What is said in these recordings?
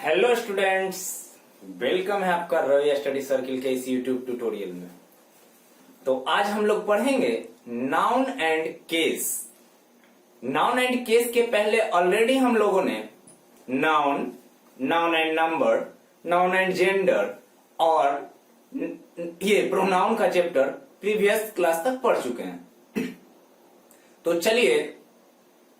Hello students, welcome है आपका Ravi study circle के इस यूट्यूब ट्यूटोरियल में। तो आज हम लोग पढ़ेंगे noun and case. Noun and case के पहले ऑलरेडी हम लोगों ने noun, noun and number, noun and gender और ये प्रोनाउन का चैप्टर प्रीवियस क्लास तक पढ़ चुके हैं। तो चलिए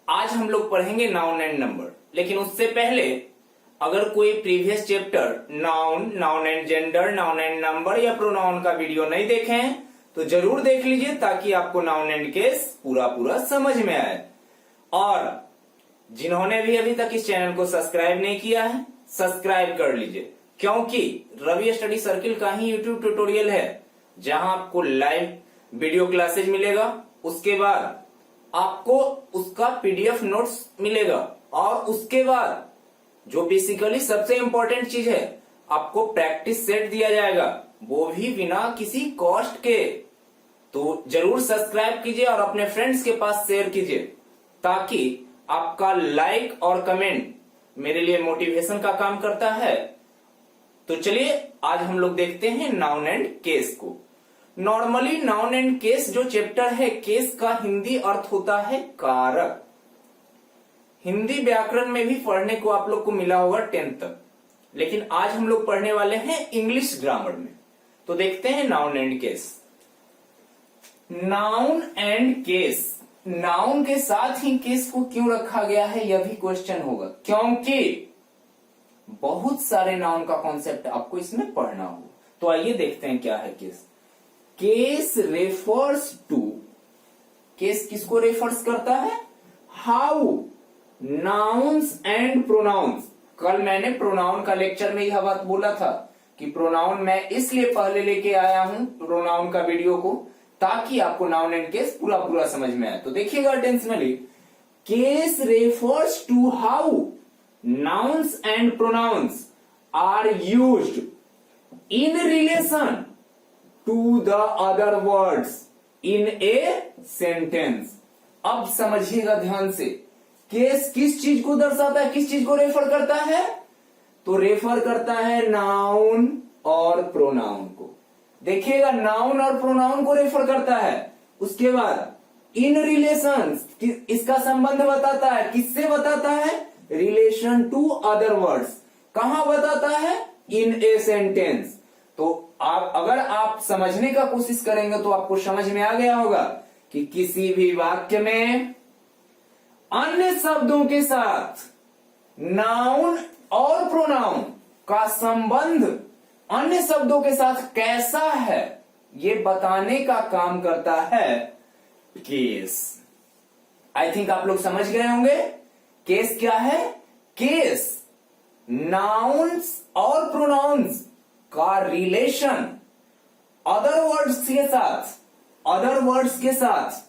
आज हम लोग पढ़ेंगे नाउन एंड नंबर। लेकिन उससे पहले अगर कोई previous chapter noun, noun and gender, noun and number या प्रोनाउन का वीडियो नहीं देखे हैं तो जरूर देख लीजिए, ताकि आपको नाउन एंड केस पूरा समझ में आए। और जिन्होंने भी अभी तक इस चैनल को सब्सक्राइब नहीं किया है, सब्सक्राइब कर लीजिए, क्योंकि रवि स्टडी सर्किल का ही यूट्यूब ट्यूटोरियल है जहां आपको लाइव वीडियो क्लासेज मिलेगा, उसके बाद आपको उसका पीडीएफ नोट्स मिलेगा, और उसके बाद जो बेसिकली सबसे इंपॉर्टेंट चीज है, आपको प्रैक्टिस सेट दिया जाएगा, वो भी बिना किसी कॉस्ट के। तो जरूर सब्सक्राइब कीजिए और अपने फ्रेंड्स के पास शेयर कीजिए, ताकि आपका लाइक और कमेंट मेरे लिए मोटिवेशन का काम करता है। तो चलिए आज हम लोग देखते हैं नाउन एंड केस को। नॉर्मली नाउन एंड केस जो चैप्टर है, केस का हिंदी अर्थ होता है कारक। हिंदी व्याकरण में भी पढ़ने को आप लोग को मिला होगा 10th तक, लेकिन आज हम लोग पढ़ने वाले हैं इंग्लिश ग्रामर में। तो देखते हैं noun and case. Noun and case, noun के साथ ही केस को क्यों रखा गया है, यह भी क्वेश्चन होगा, क्योंकि बहुत सारे नाउन का कॉन्सेप्ट आपको इसमें पढ़ना होगा। तो आइए देखते हैं क्या है case. Case refers to, case किसको रेफर्स करता है? How nouns and pronouns. कल मैंने प्रोनाउन का लेक्चर में यह बात बोला था कि प्रोनाउन मैं इसलिए पहले लेके आया हूं प्रोनाउन का वीडियो को, ताकि आपको नाउन एंड केस पूरा समझ में आए। तो देखिएगा attentionally, case refers to how nouns and pronouns are used in relation to the other words in a sentence। अब समझिएगा ध्यान से, केस किस चीज को दर्शाता है, किस चीज को रेफर करता है? तो रेफर करता है नाउन और प्रोनाउन को। देखिएगा, नाउन और प्रोनाउन को रेफर करता है। उसके बाद इन रिलेशन, इसका संबंध बताता है। किससे बताता है? Relation to other words. कहां बताता है? In a sentence. तो अगर आप समझने का कोशिश करेंगे तो आपको समझ में आ गया होगा कि किसी भी वाक्य में अन्य शब्दों के साथ नाउन और प्रोनाउन का संबंध अन्य शब्दों के साथ कैसा है, ये बताने का काम करता है केस। आई थिंक आप लोग समझ गए होंगे केस क्या है। केस नाउन्स और प्रोनाउंस का रिलेशन अदर वर्ड्स के साथ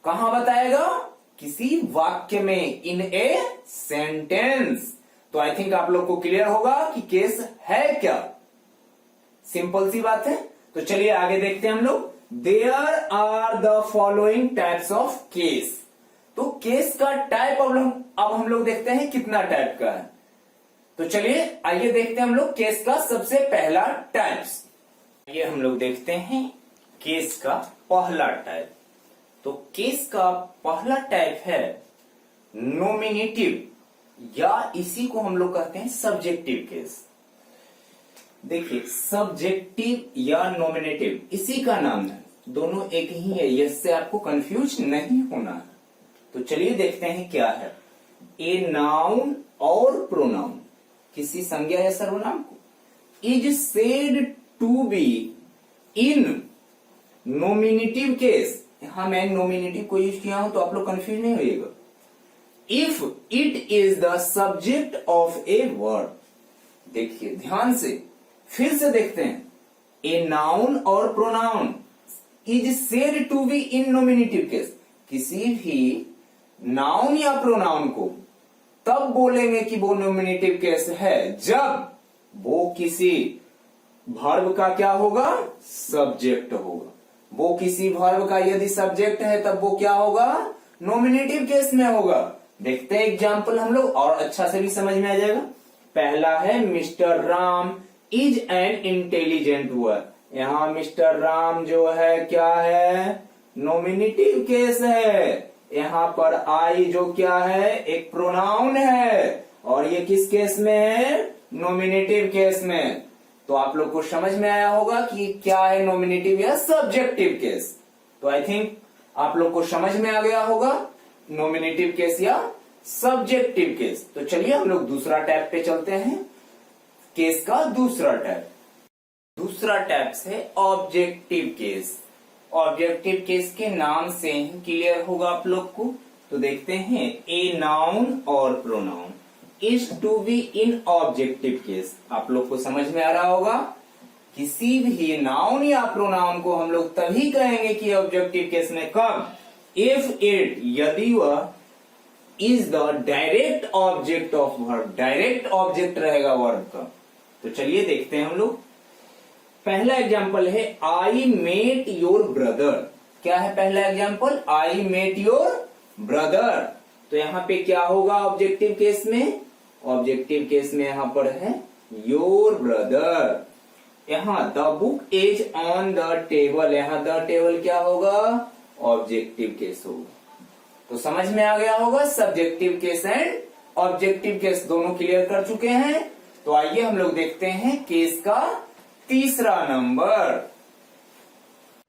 कहां बताएगा? किसी वाक्य में, इन ए सेंटेंस। तो आई थिंक आप लोग को क्लियर होगा कि केस है क्या। सिंपल सी बात है। तो चलिए आगे देखते हैं हम लोग। There are the following types of case. तो केस का टाइप अब हम लोग देखते हैं कितना टाइप का है। तो चलिए आइए देखते हैं हम लोग केस का सबसे पहला टाइप्स। ये हम लोग देखते हैं केस का पहला टाइप। तो केस का पहला टाइप है नोमिनेटिव, या इसी को हम लोग कहते हैं सब्जेक्टिव केस। देखिए, सब्जेक्टिव या नोमिनेटिव इसी का नाम है, दोनों एक ही है, इससे आपको कंफ्यूज नहीं होना है। तो चलिए देखते हैं क्या है। ए नाउन और प्रोनाउन, किसी संज्ञा या सर्वनाम को, is said to be in nominative case. यहां मैं नोमिनेटिव को यूज किया हूं तो आप लोग कंफ्यूज नहीं होइएगा। If it is the subject of a word. देखिए ध्यान से, फिर से देखते हैं। ए नाउन और pronoun is said to be in nominative case. किसी भी नाउन या प्रोनाउन को तब बोलेंगे कि वो नोमिनेटिव केस है जब वो किसी वर्ब का क्या होगा? सब्जेक्ट होगा। वो किसी वर्ब का यदि सब्जेक्ट है तब वो क्या होगा? नोमिनेटिव केस में होगा। देखते हैं एग्जाम्पल हम लोग, और अच्छा से भी समझ में आ जाएगा। पहला है mister Ram is an intelligent word. यहां मिस्टर राम जो है क्या है, नॉमिनेटिव केस है। यहाँ पर आई जो क्या है, एक प्रोनाउन है, और ये किस केस में है, नॉमिनेटिव केस में। तो आप लोग को समझ में आया होगा कि क्या है नॉमिनेटिव या सब्जेक्टिव केस। तो आई थिंक आप लोग को समझ में आ गया होगा नॉमिनेटिव केस या सब्जेक्टिव केस। तो चलिए हम लोग दूसरा टैब पे चलते हैं, केस का दूसरा टैब। दूसरा टैब है ऑब्जेक्टिव केस। ऑब्जेक्टिव केस के नाम से ही क्लियर होगा आप लोग को। तो देखते हैं, ए नाउन और pronoun is to be in objective case. आप लोग को समझ में आ रहा होगा, किसी भी नाउन या प्रोनाउन को हम लोग तभी कहेंगे कि ऑब्जेक्टिव केस में, कब, इफ इट, यदि वह is the direct object of verb, direct object रहेगा वर्ब का। तो चलिए देखते हैं हम लोग। पहला एग्जाम्पल है आई मेट योर ब्रदर। क्या है पहला example, I met your brother. तो यहां पे क्या होगा ऑब्जेक्टिव केस में, ऑब्जेक्टिव केस में यहां पर है योर ब्रदर। यहां the book is on the table, यहां द टेबल क्या होगा, ऑब्जेक्टिव केस होगा। तो समझ में आ गया होगा subjective case and objective case दोनों क्लियर कर चुके हैं। तो आइए हम लोग देखते हैं केस का तीसरा नंबर।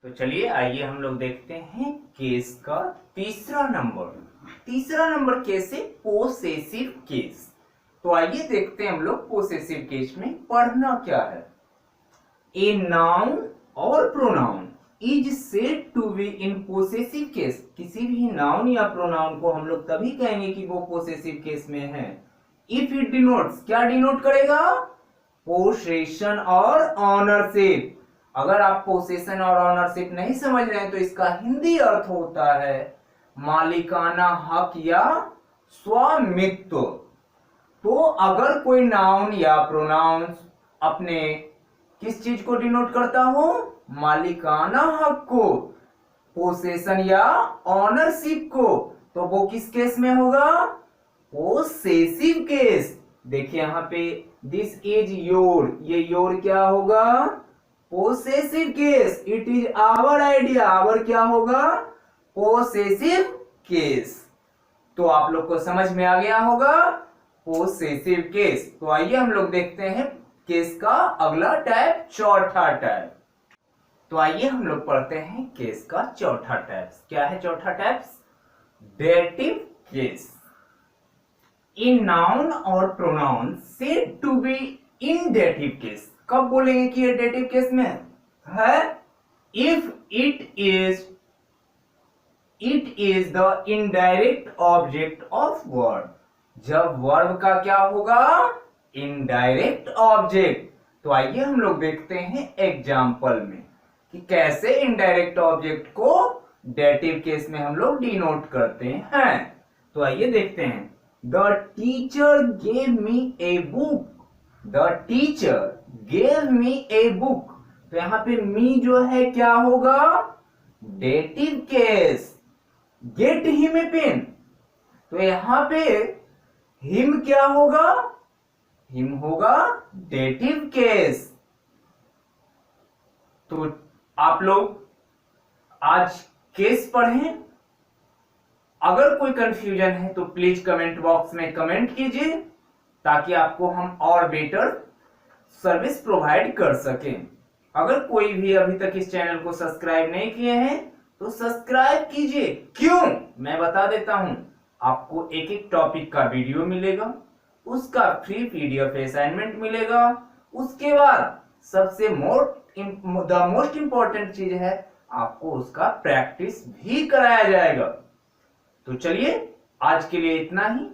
तो चलिए आइए हम लोग देखते हैं केस का तीसरा नंबर। तीसरा नंबर केस है पोसेसिव केस। तो आइए देखते हैं हम लोग पोसेसिव केस में पढ़ना क्या है। ए नाउन और pronoun is said to be in possessive case. किसी भी नाउन या प्रोनाउन को हम लोग तभी कहेंगे कि वो पोसेसिव केस में है इफ इट डिनोट्स, क्या डिनोट करेगा, पोसेशन और ऑनरशिप। अगर आप पोसेशन और ऑनरशिप नहीं समझ रहे हैं तो इसका हिंदी अर्थ होता है मालिकाना हक या स्वामित्व। तो अगर कोई नाउन या प्रोनाउन अपने किस चीज को डिनोट करता हो, मालिकाना हक को, पोसेशन या ऑनरशिप को, तो वो किस केस में होगा, पोसेसिव केस। देखिए यहाँ पे दिस इज योर, ये योर क्या होगा, possessive case. It is our idea, our क्या होगा, पोसेसिव केस। तो आप लोग को समझ में आ गया होगा पोसेसिव केस। तो आइए हम लोग देखते हैं केस का अगला टाइप, चौथा टाइप। तो आइए हम लोग पढ़ते हैं केस का चौथा टाइप। क्या है चौथा type, dative case. In noun और pronoun said to be in dative case. कब बोलेंगे कि ये डेटिव केस में है, if it is the indirect object of verb. जब वर्ब का क्या होगा, इनडायरेक्ट ऑब्जेक्ट। तो आइए हम लोग देखते हैं एग्जाम्पल में कि कैसे इनडायरेक्ट ऑब्जेक्ट को डेटिव केस में हम लोग डिनोट करते हैं। तो आइए देखते हैं, the teacher gave me a book, the teacher gave me a book. तो यहां पे मी जो है क्या होगा, dative case. Get him a pen, तो यहां पे हिम क्या होगा, हिम होगा डेटिव केस। तो आप लोग आज केस पढ़ें। अगर कोई कंफ्यूजन है तो प्लीज कमेंट बॉक्स में कमेंट कीजिए ताकि आपको हम और बेटर सर्विस प्रोवाइड कर सकें। अगर कोई भी अभी तक इस चैनल को सब्सक्राइब नहीं किए हैं तो सब्सक्राइब कीजिए। क्यों, मैं बता देता हूं। आपको एक एक टॉपिक का वीडियो मिलेगा, उसका फ्री पीडीएफ असाइनमेंट मिलेगा। उसके बाद सबसे मोस्ट इंपॉर्टेंट चीज है, आपको उसका प्रैक्टिस भी कराया जाएगा। तो चलिए आज के लिए इतना ही।